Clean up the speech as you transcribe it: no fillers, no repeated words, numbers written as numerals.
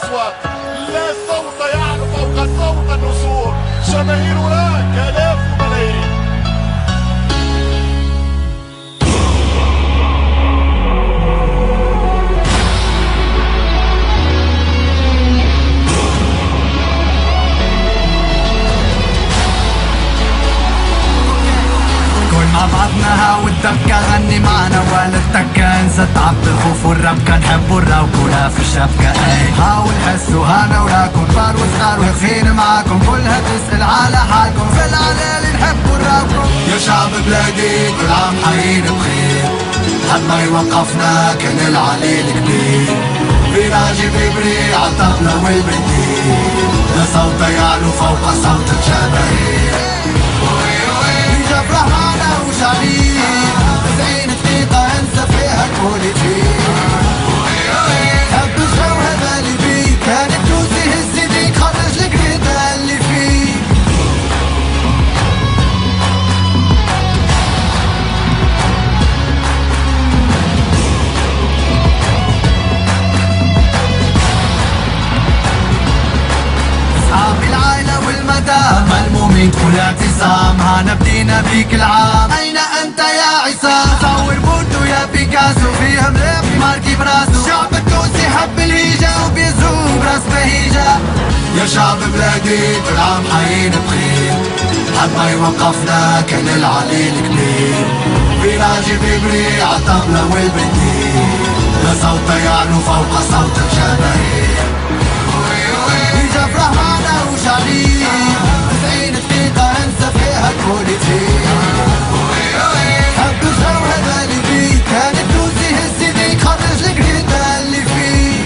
الأصوات. لا صوت يعلو فوق صوت النسور، جماهير هناك آلاف وملايين. مع بعضنا والدبكة غني معنا ولا التكة، انسى تعب الخوف والربكة، نحبوا الروكونا في الشبكة. اي حاول حسوا هانا وراكم، كبار وصغار واخفين معاكم، كلها تسأل على حالكم، في العلالي نحبوا الروكم. يا شعب بلادي كل عام حيين بخير، حد ما يوقفنا كان العليل كبير، فيراجي بيبري عالطبلة والبنديل، لا صوت يعلو فوق صوت الجماهير. جفرة معنا وشعرين 90 دقيقة انسى فيها البوليتيك، حب الجو هذا اللي بيه، كان التونسي هز يديك خرج القريدة اللي فيه. اصحاب العائلة والمدام ملمومين كل اعتصام، هانا بدينا بيك العام، أين أنت يا عصام؟ صور بوردو يا بيكاسو، فيها ملف ماركي براسو، الشعب التونسي حب الهيجة وبيزوم براس بهيجة. يا شعب بلادي كل عام حيين بخير، حد ما يوقفنا كان العليل كبير، فيراجي بيبري عالطبلة والبنديل، لا صوت يعلو فوق صوت الجماهير. جفرة معنا وشعرين 90 دقيقة انسى فيها البوليتيك، حب الجو هذا اللي بيه، كان التونسي هز يديك خرج القريدة اللي فيه.